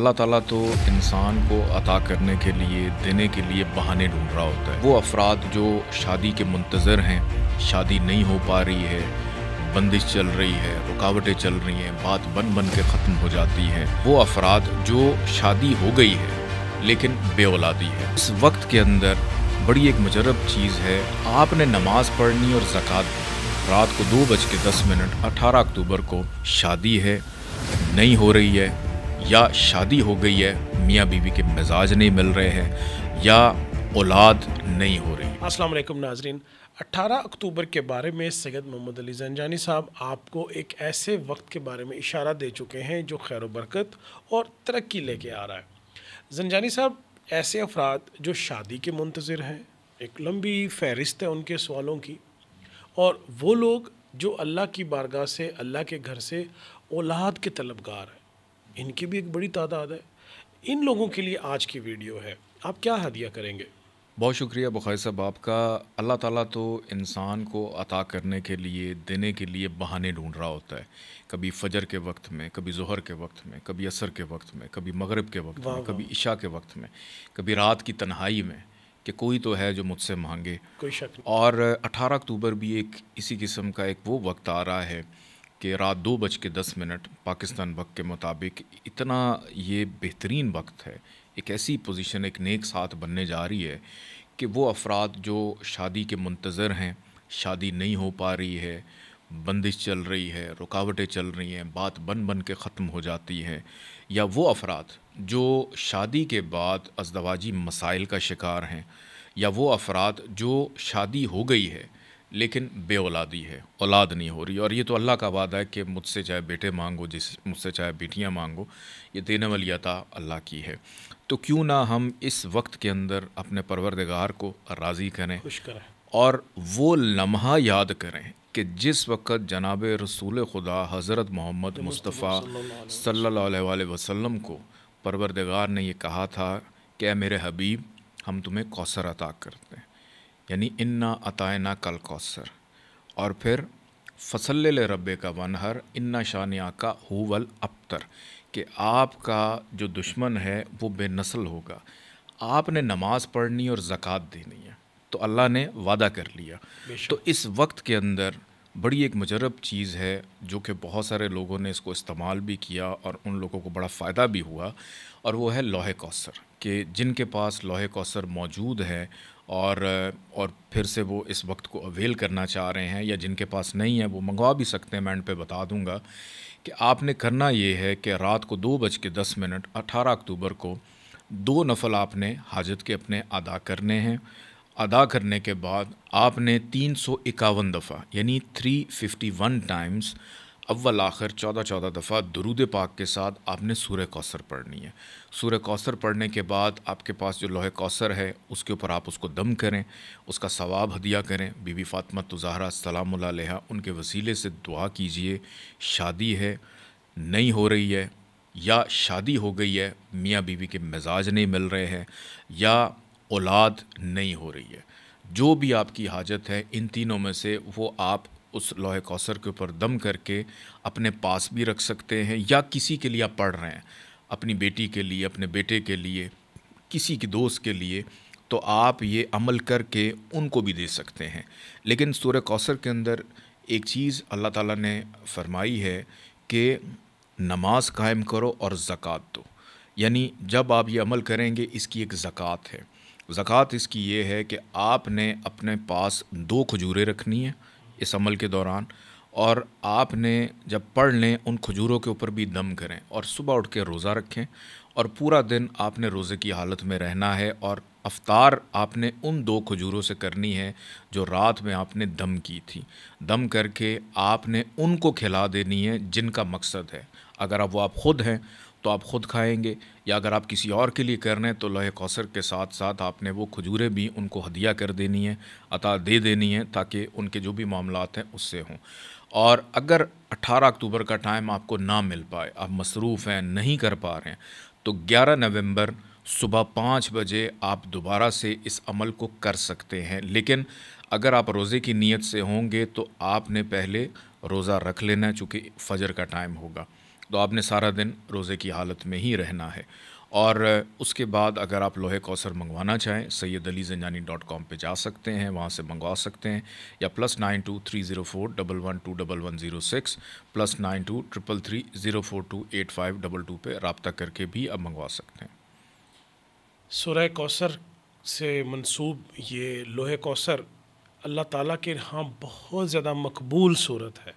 अल्लाह ताला तो इंसान को अता करने के लिए, देने के लिए बहाने ढूंढ रहा होता है। वो अफराद जो शादी के मुंतज़र हैं, शादी नहीं हो पा रही है, बंदिश चल रही है, रुकावटें चल रही हैं, बात बन बन के ख़त्म हो जाती है। वो अफराद जो शादी हो गई है लेकिन बेऔलादी है। इस वक्त के अंदर बड़ी एक मुजरब चीज़ है, आपने नमाज़ पढ़नी और ज़कात देनी। रात को 2:10 18 अक्टूबर को शादी है, नहीं हो रही है, या शादी हो गई है, मियाँ बीवी के मिजाज नहीं मिल रहे हैं, या औलाद नहीं हो रही। अस्सलाम वालेकुम नाजरीन, 18 अक्टूबर के बारे में सैयद मोहम्मद अली ज़ंजानी साहब आपको एक ऐसे वक्त के बारे में इशारा दे चुके हैं जो खैर बरकत और तरक्की लेके आ रहा है। ज़ंजानी साहब, ऐसे अफराद जो शादी के मुंतज़िर हैं, एक लंबी फहरिस्त है उनके सवालों की, और वो लोग जो अल्लाह की बारगाह से, अल्लाह के घर से औलाद के तलबगार हैं, इनकी भी एक बड़ी तादाद है। इन लोगों के लिए आज की वीडियो है। आप क्या हदिया करेंगे? बहुत शुक्रिया बुखारी साहब आपका। अल्लाह ताला तो इंसान को अता करने के लिए, देने के लिए बहाने ढूंढ रहा होता है। कभी फजर के वक्त में, कभी ज़ोहर के वक्त में, कभी असर के वक्त में, कभी मगरिब के वक्त में, कभी इशा के वक्त में, कभी रात की तन्हाई में, कि कोई तो है जो मुझसे मांगे। कोई शक नहीं। और 18 अक्टूबर भी एक इसी किस्म का एक वो वक्त आ रहा है कि रात 2:10 पाकिस्तान वक्त के मुताबिक इतना ये बेहतरीन वक्त है, एक ऐसी पोजीशन, एक नेक साथ बनने जा रही है कि वो अफराद जो शादी के मुंतज़र हैं, शादी नहीं हो पा रही है, बंदिश चल रही है, रुकावटें चल रही हैं, बात बन बन के ख़त्म हो जाती है, या वो अफराद जो शादी के बाद अज़दवाजी मसाइल का शिकार हैं, या वो अफराद जो शादी हो गई है लेकिन बेऔलादी है, औलाद नहीं हो रही। और ये तो अल्लाह का वादा है कि मुझसे चाहे बेटे मांगो, मुझसे चाहे बेटियां मांगो, ये देने वाली अता अल्लाह की है। तो क्यों ना हम इस वक्त के अंदर अपने परवरदिगार को राज़ी करें, खुश करें, और वो लम्हा याद करें कि जिस वक़्त जनाब रसूल खुदा हज़रत मोहम्मद मुस्तफ़ा सल्लल्लाहु अलैहि वसल्लम को परवरदिगार ने ये कहा था कि ऐ मेरे हबीब, हम तुम्हें कौसर अता करते हैं, यानी इन्ना अतायना कल कौसर, और फिर फसल्ल रब्बे का वनहर इन्ना शानिया का हुवल अबतर, कि आपका जो दुश्मन है वो बेनस्ल होगा। आपने नमाज़ पढ़नी और ज़कात देनी है, तो अल्लाह ने वादा कर लिया। तो इस वक्त के अंदर बड़ी एक मुजरब चीज़ है जो कि बहुत सारे लोगों ने इसको इस्तेमाल भी किया और उन लोगों को बड़ा फ़ायदा भी हुआ, और वो है लोहे कौसर। कि जिनके पास लोहे कौसर मौजूद है और फिर से वो इस वक्त को अवेल करना चाह रहे हैं, या जिनके पास नहीं है वो मंगवा भी सकते हैं। मैं एंड पे बता दूंगा कि आपने करना ये है कि रात को 2:10 18 अक्टूबर को 2 नफल आपने हाजत के अपने अदा करने हैं। अदा करने के बाद आपने 351 दफ़ा यानी 351 टाइम्स अव्वल आखिर 14 दफ़ा दुरूद पाक के साथ आपने सूरह कौसर पढ़नी है। सूरह कौसर पढ़ने के बाद आपके पास जो लोहे कौसर है उसके ऊपर आप उसको दम करें, उसका सवाब हदिया करें। बीबी फ़ातिमा ज़हरा सलामुल्लाह अलैहा उनके वसीले से दुआ कीजिए। शादी है, नहीं हो रही है, या शादी हो गई है, मियाँ बीवी के मिजाज नहीं मिल रहे हैं, या औलाद नहीं हो रही है, जो भी आपकी हाजत है, इन तीनों में से वो आप उस लोहे कौसर के ऊपर दम करके अपने पास भी रख सकते हैं, या किसी के लिए आप पढ़ रहे हैं, अपनी बेटी के लिए, अपने बेटे के लिए, किसी की दोस्त के लिए, तो आप ये अमल करके उनको भी दे सकते हैं। लेकिन सूरह कौसर के अंदर एक चीज़ अल्लाह ताला ने फरमाई है कि नमाज कायम करो और ज़कात दो, यानी जब आप ये अमल करेंगे इसकी एक ज़कात है। ज़कात इसकी ये है कि आपने अपने पास 2 खजूरें रखनी है इस अमल के दौरान, और आपने जब पढ़ लें उन खजूरों के ऊपर भी दम करें, और सुबह उठ के रोज़ा रखें, और पूरा दिन आपने रोज़े की हालत में रहना है, और अफ्तार आपने उन 2 खजूरों से करनी है जो रात में आपने दम की थी। दम करके आपने उनको खिला देनी है जिनका मकसद है। अगर अब वो आप ख़ुद हैं तो आप ख़ुद खाएंगे, या अगर आप किसी और के लिए कर रहे हैं तो लोहे कौसर के साथ साथ आपने वो खजूरें भी उनको हदिया कर देनी है, अता दे देनी है, ताकि उनके जो भी मामलात हैं उससे हों। और अगर 18 अक्टूबर का टाइम आपको ना मिल पाए, आप मसरूफ़ हैं, नहीं कर पा रहे हैं, तो 11 नवंबर सुबह 5 बजे आप दोबारा से इस अमल को कर सकते हैं। लेकिन अगर आप रोज़े की नीयत से होंगे तो आपने पहले रोज़ा रख लेना है, चूँकि फ़जर का टाइम होगा। تو آپ نے سارا دن روزے کی حالت میں ہی رہنا ہے. اور اس کے بعد اگر آپ لوہے کوثر منگوانا چاہیں سیدعلیزنجانی.com پہ جا سکتے ہیں, وہاں سے منگوا سکتے ہیں, یا +9230411106 +923330428522 پہ رابطہ کر کے بھی آپ منگوا سکتے ہیں. سورہ کوثر سے منسوب یہ لوہے کوثر اللہ تعالیٰ کے ہاں بہت زیادہ مقبول صورت ہے.